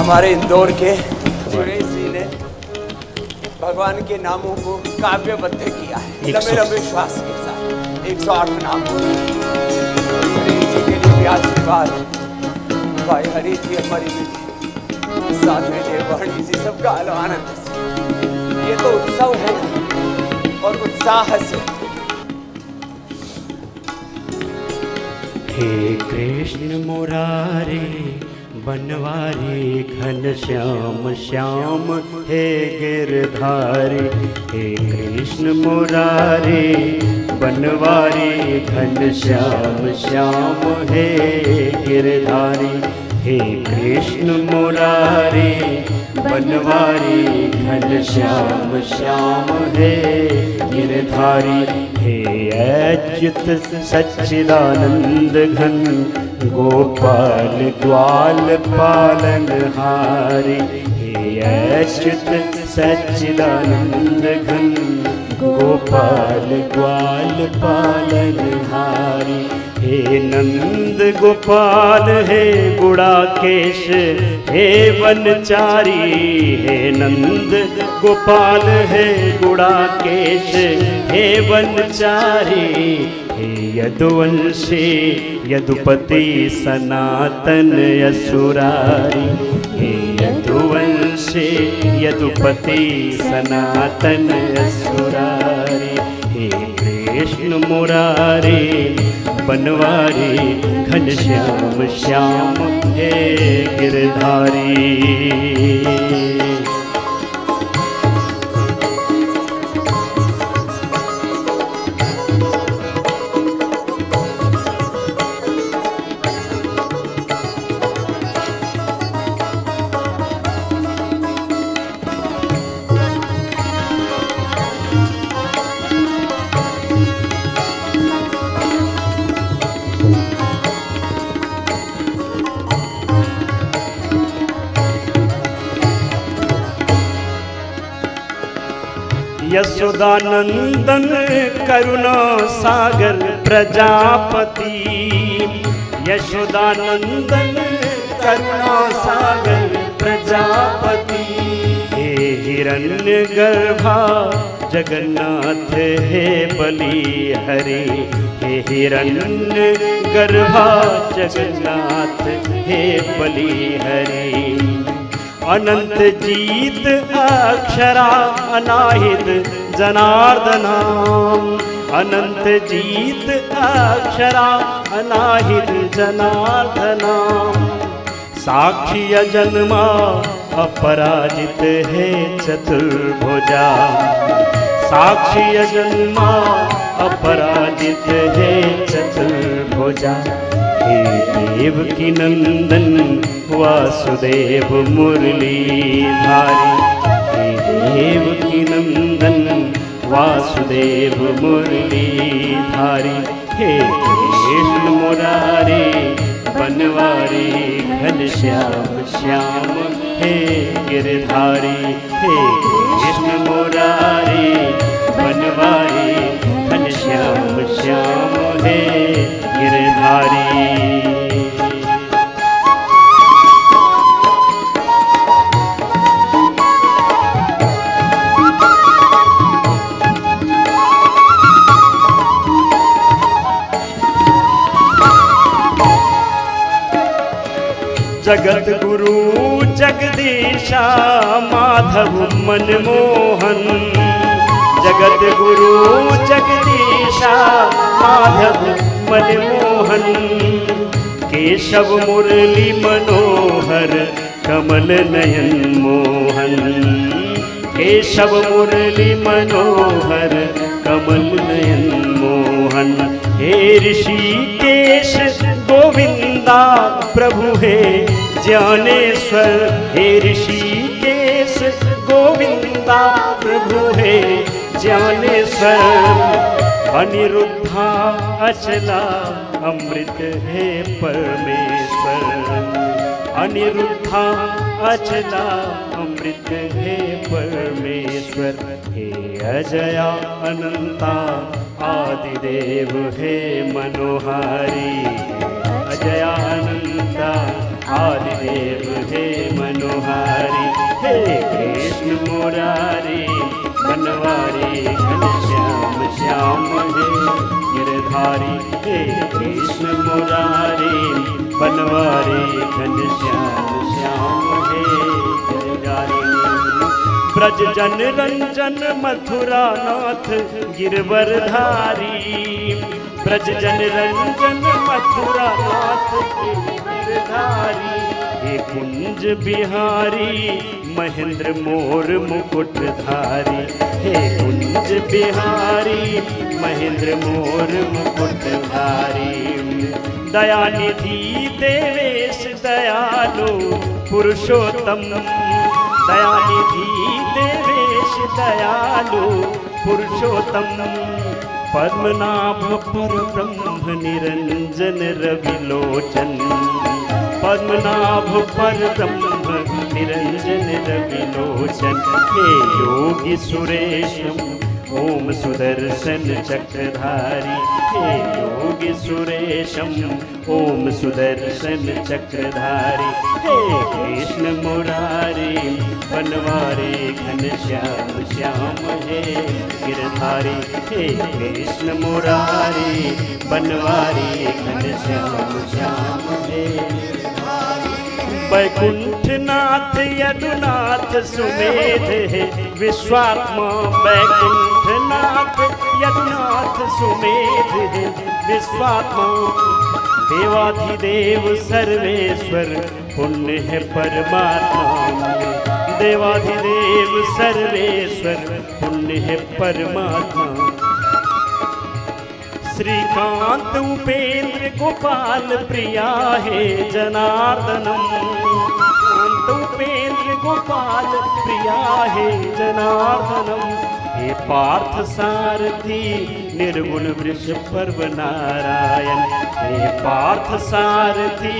हमारे इंदौर के सुरेश जी ने भगवान के नामों को काव्यबद्ध किया है लंबे लंबे श्वास के साथ 108 नाम सुरेश जी के लिए भी आशीर्वाद। भाई हरि जी हमारी बेटी साध्वी देववाणी जी सबका आनंद से ये तो उत्सव है और उत्साह से। हे कृष्ण मुरारी बनवारी घन श्याम श्याम हे गिरधारी। हे कृष्ण मुरारी बनवारी घन श्याम श्याम हे गिरधारी। हे कृष्ण मुरारी बनवारी घन श्याम श्याम हे गिरधारी। हे अच्युत सच्चिदानंद घन गोपाल ग्वाल पालनहारी। हे अच्युत सच्चिदानंद घन गोपाल ग्वाल पालनहारी। हे नंद गोपाल हे गुड़ाकेश हे वनचारी। हे नंद गोपाल हे गुड़ाकेश हे वनचारी। हे यदुवंशी यदुपति सनातन असुरारी। हे यदुवंशी यदुपति सनातन असुरारी। हे कृष्ण मुरारी बनवारी घन श्याम श्याम हे गिरधारी। यशोदानंदन करुणा सागर प्रजापति। यशोदानंदन करुणा सागर प्रजापति। हे हिरण्य गर्भा जगन्नाथ हे बलि हरि। हे हिरण्य गर्भा जगन्नाथ हे बलि हरि। अनंत जीत अक्षरा अनाहित जनार्दनाम। अनंत जीत अक्षरा अनाहित जनार्दनाम। साक्षी जन्मा अपराजित हे चतुर्भुजा। साक्षी जन्मा अपराजित हे चतुर्भुजा। हे देवकी नंदन वासुदेव मुरलीधारी। हे देवकी नंदन वासुदेव मुरलीधारी। हे कृष्ण मुरारी बनवारी घन श्याम श्याम हे गिरधारी। हे कृष्ण मुरारी बनवारी घन श्याम श्याम हे गिरधारी। जगत गुरु जगदीशा माधव मनमोहन। जगत गुरु जगदीशा माधव मनमोहन। केशव मुरली मनोहर कमल नयन मोहन। केशव मुरली मनोहर कमल नयन मोहन। हे ऋषिकेश गोविंदा प्रभु हे ज्ञानेश्वर। हे ऋषिकेश गोविंदा प्रभु हे ज्ञानेश्वर। अनिरुद्धा अचला अमृत हे परमेश्वर। अनिरुद्धा अचला अमृत हे परमेश्वर। हे अजया अनंता आदिदेव हे मनोहारी। अजया अनंता आदिदेव हे मनोहारी, हे कृष्ण मुरारी बनवारी घनश्याम श्याम हे गिरधारी, हे कृष्ण मुरारी बनवारी घनश्याम श्याम हे गिरधारी। ब्रज जन रंजन मथुरा नाथ गिरवरधारी, ब्रज जन रंजन मथुरा नाथ गिरवरधारी, हे कुंज बिहारी महेंद्र मोर मुकुटधारी, हे कुंज बिहारी महेंद्र मोर मुकुटधारी। दयानिधि देवेश दयालु पुरुषोत्तम, दयानिधि देवेश दयालु पुरुषोत्तम, पद्मनाभ पर ब्रह्म निरंजन रविलोचन, पद्मनाभ पर ब्रह्म निरंजन रविलोचन, हे योगी सुरेशम ओम सुदर्शन चक्रधारी, हे योगी सुरेशम ओम सुदर्शन चक्रधारी, हे कृष्ण मुरारी बनवारी घनश्याम श्याम हे गिरधारी, हे कृष्ण मुरारी बनवारी घनश्याम श्याम हे गिरधारी। बैकुंठनाथ यदुनाथ सुमेध हे विश्वात्मा, बैकुंठनाथ यदुनाथ सुमेध हे विश्वात्मा, देवाधिदेव सर्वेश्वर पुण्य है परमात्मा, देवाधिदेव सर्वेश्वर पुण्य है परमात्मा। श्रीकांत उपेंद्र गोपाल प्रिया हे जनार्दनम, कांत उपेंद्र गोपाल प्रिया हे जनार्दनम, हे पार्थ सारथी निर्गुण वृष पर्व नारायण, हे पार्थ सारथी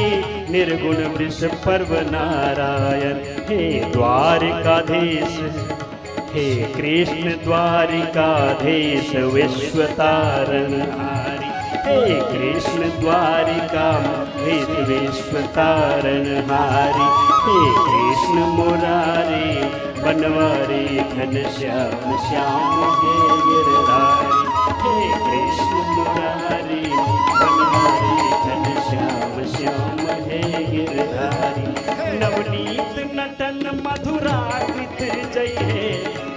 निर्गुण वृष पर्व नारायण, हे द्वारिकाधीश, हे कृष्ण द्वारिकाधीश विश्वतारणहारी, हे कृष्ण द्वारिकाधीश विश्वतारणहारी, हे कृष्ण मुरारी बनवारी घनश्याम श्याम हे गिरधारी, हे कृष्ण मुरारी बनवारी घनश्याम श्याम हे गिरधारी। नवनीत नटन मधुराकृत जय हे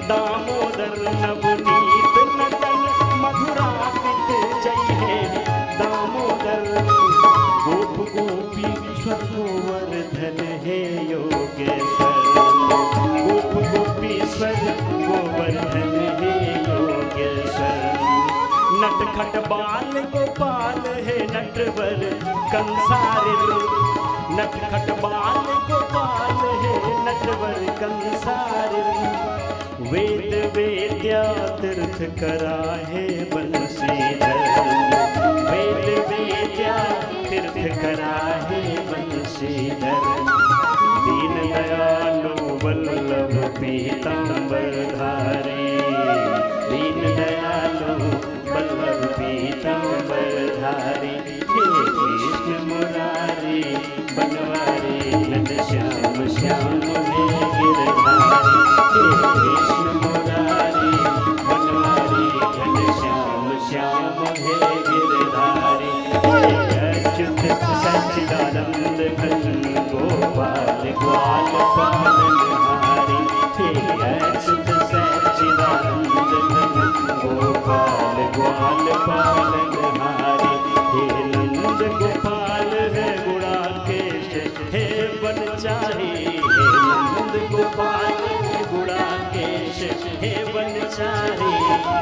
दामोदर, नवनीत नटन मधुराकृत जय हे दामोदर, गोप गोपी गोवर्धन हे योगेश्वर, गोप गोपीश्वर गोवर्धन हे योगेश्वर, नटखट बाल गोपाल हे नटवर कंसारी, नटखट बाल गोपाल हे नटवर कंसारी, वेद वेद्या तीर्थ करा है बंशीधर, वेद वेद्या तीर्थ करा है बंशीधर, दीन दयालु वल्लभ पीतांबरधारी, दीन दयालु वल्लभ पीतांबरधारी, हे कृष्ण मुरारी बनवारी घनश्याम श्याम हे गिरधारी, हे कृष्ण मुरारी बनवारी घनश्याम श्याम हे गिरधारी, हे अच्युत सच्चिदानंद घन गोपाल ग्वाल पालनहारी, हे अच्युत सच्चिदानंद घन गोपाल ग्वाल पालनहारी, हे नंद गोपाल है गुणाकेश हे बनचारी, हे नंद गोपाल है गुणाकेश हे बनचारी,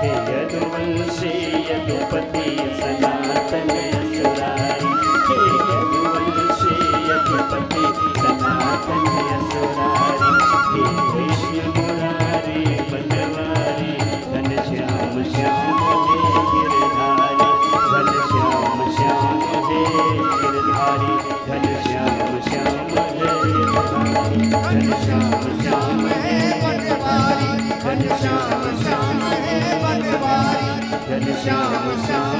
हे यदुवंशी यदुपति सनातन असुरारी, हे यदुवंशी यदुपति सनातन असुरारी, हे कृष्ण मुरारी बनवारी घनश्याम श्याम हे गिरधारी, घनश्याम श्याम हे गिरधारी, घनश्याम श्याम हे गिरधारी, घनश्याम श्याम हे बनवारी, घनश्याम श्याम हे बनवारी, घनश्याम श्याम